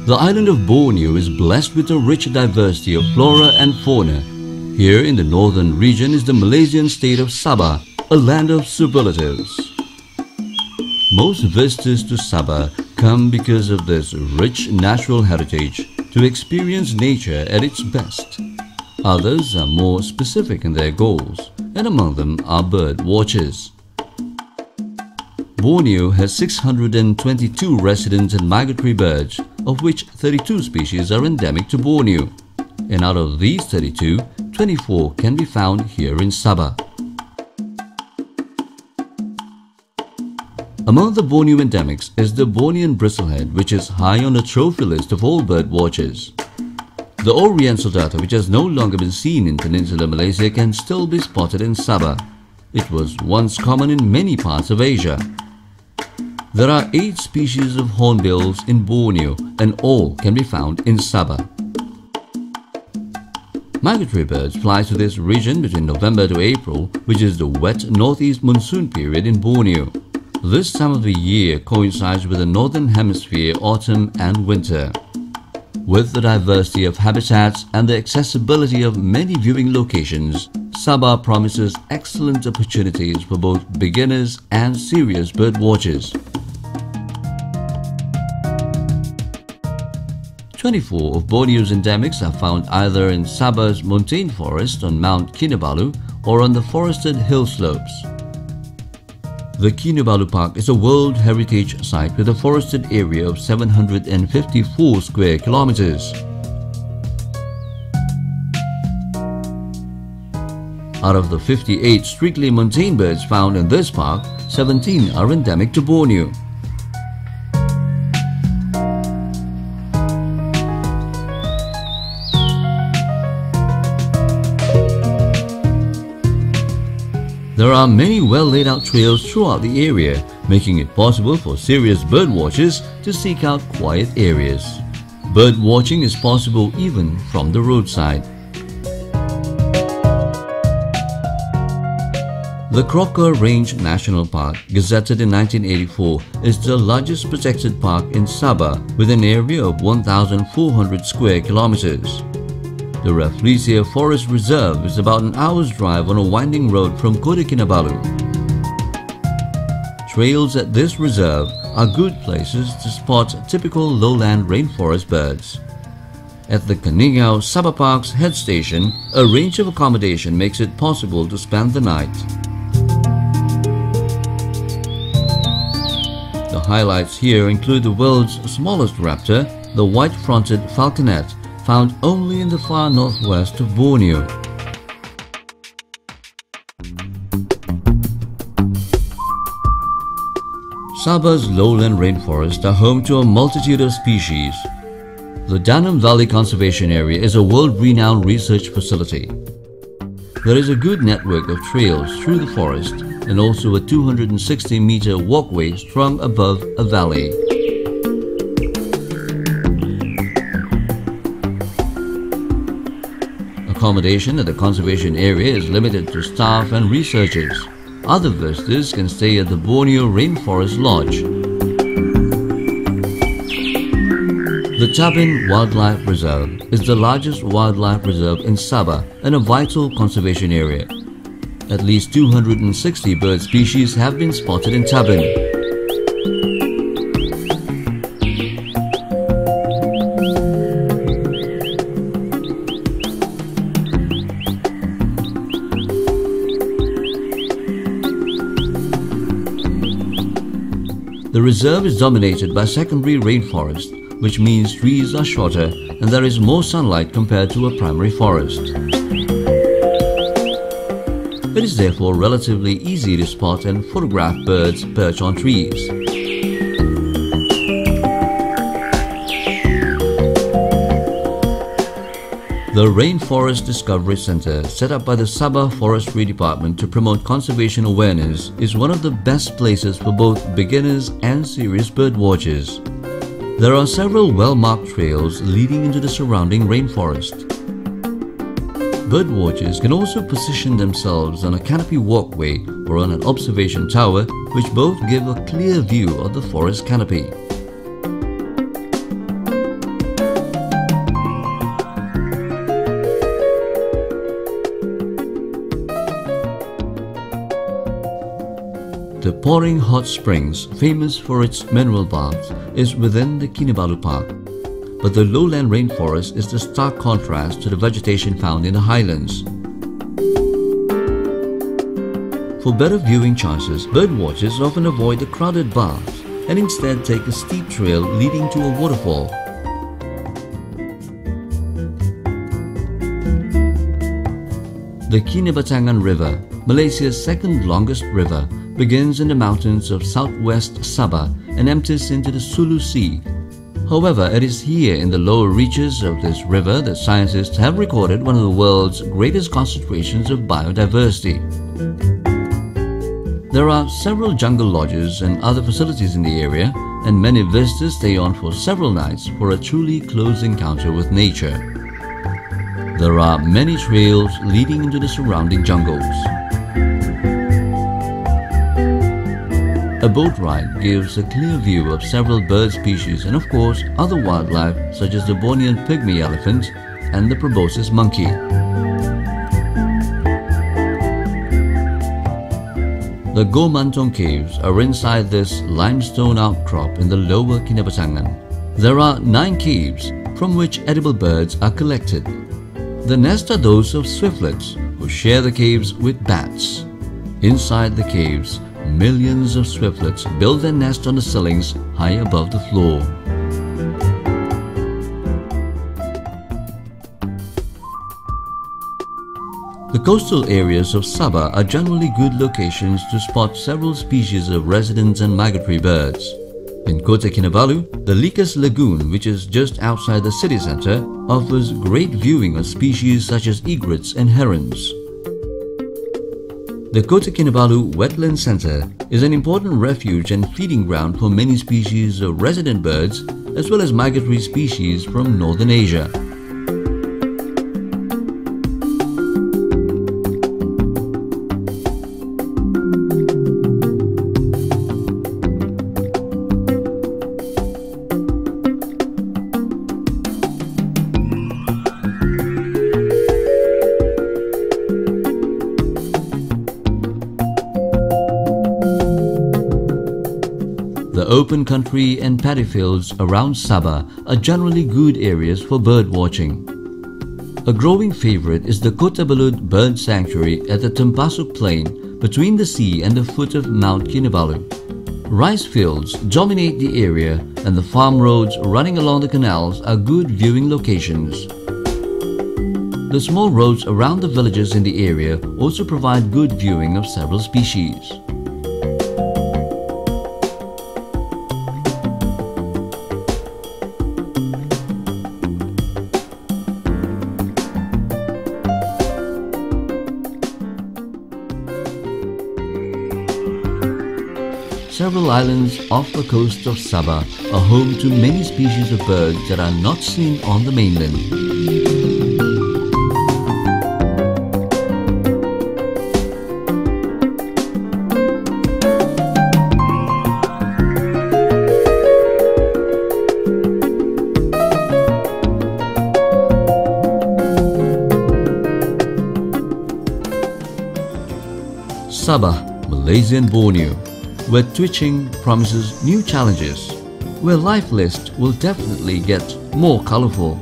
The island of Borneo is blessed with a rich diversity of flora and fauna. Here in the northern region is the Malaysian state of Sabah, a land of superlatives. Most visitors to Sabah come because of this rich natural heritage to experience nature at its best. Others are more specific in their goals, and among them are bird watchers. Borneo has 622 resident and migratory birds, of which 32 species are endemic to Borneo. And out of these 32, 24 can be found here in Sabah. Among the Borneo endemics is the Bornean bristlehead, which is high on the trophy list of all bird watchers. The Oriental darter, which has no longer been seen in Peninsular Malaysia, can still be spotted in Sabah. It was once common in many parts of Asia. There are 8 species of hornbills in Borneo, and all can be found in Sabah. Migratory birds fly to this region between November to April, which is the wet northeast monsoon period in Borneo. This time of the year coincides with the Northern Hemisphere autumn and winter. With the diversity of habitats and the accessibility of many viewing locations, Sabah promises excellent opportunities for both beginners and serious bird watchers. 24 of Borneo's endemics are found either in Sabah's montane forest on Mount Kinabalu or on the forested hill slopes. The Kinabalu Park is a World Heritage Site with a forested area of 754 square kilometers. Out of the 58 strictly montane birds found in this park, 17 are endemic to Borneo. There are many well-laid-out trails throughout the area, making it possible for serious bird watchers to seek out quiet areas. Bird watching is possible even from the roadside. The Crocker Range National Park, gazetted in 1984, is the largest protected park in Sabah with an area of 1,400 square kilometers. The Rafflesia Forest Reserve is about an hour's drive on a winding road from Kota Kinabalu. Trails at this reserve are good places to spot typical lowland rainforest birds. At the Keningau Sabah Park's head station, a range of accommodation makes it possible to spend the night. The highlights here include the world's smallest raptor, the white-fronted falconet, found only in the far northwest of Borneo. Sabah's lowland rainforests are home to a multitude of species. The Danam Valley Conservation Area is a world-renowned research facility. There is a good network of trails through the forest and also a 260-meter walkway strung above a valley. Accommodation at the conservation area is limited to staff and researchers. Other visitors can stay at the Borneo Rainforest Lodge. The Tabin Wildlife Reserve is the largest wildlife reserve in Sabah and a vital conservation area. At least 260 bird species have been spotted in Tabin. The reserve is dominated by secondary rainforest, which means trees are shorter and there is more sunlight compared to a primary forest. It is therefore relatively easy to spot and photograph birds perched on trees. The Rainforest Discovery Center, set up by the Sabah Forestry Department to promote conservation awareness, is one of the best places for both beginners and serious bird watchers. There are several well-marked trails leading into the surrounding rainforest. Bird watchers can also position themselves on a canopy walkway or on an observation tower, which both give a clear view of the forest canopy. The pouring hot springs, famous for its mineral baths, is within the Kinabalu Park. But the lowland rainforest is the stark contrast to the vegetation found in the highlands. For better viewing chances, birdwatchers often avoid the crowded baths and instead take a steep trail leading to a waterfall. The Kinabatangan River, Malaysia's second longest river, begins in the mountains of southwest Sabah and empties into the Sulu Sea. However, it is here in the lower reaches of this river that scientists have recorded one of the world's greatest concentrations of biodiversity. There are several jungle lodges and other facilities in the area, and many visitors stay on for several nights for a truly close encounter with nature. There are many trails leading into the surrounding jungles. A boat ride gives a clear view of several bird species and of course other wildlife such as the Bornean pygmy elephant and the proboscis monkey. The Gomantong caves are inside this limestone outcrop in the lower Kinabatangan. There are 9 caves from which edible birds are collected. The nests are those of swiftlets who share the caves with bats. Inside the caves, millions of swiftlets build their nest on the ceilings high above the floor. The coastal areas of Sabah are generally good locations to spot several species of resident and migratory birds. In Kota Kinabalu, the Likas Lagoon, which is just outside the city centre, offers great viewing of species such as egrets and herons. The Kota Kinabalu Wetland Centre is an important refuge and feeding ground for many species of resident birds as well as migratory species from Northern Asia. The open country and paddy fields around Sabah are generally good areas for bird watching. A growing favorite is the Kota Belud Bird Sanctuary at the Tempasuk Plain between the sea and the foot of Mount Kinabalu. Rice fields dominate the area and the farm roads running along the canals are good viewing locations. The small roads around the villages in the area also provide good viewing of several species. Several islands off the coast of Sabah are home to many species of birds that are not seen on the mainland. Sabah, Malaysian Borneo, where twitching promises new challenges, where life list will definitely get more colorful.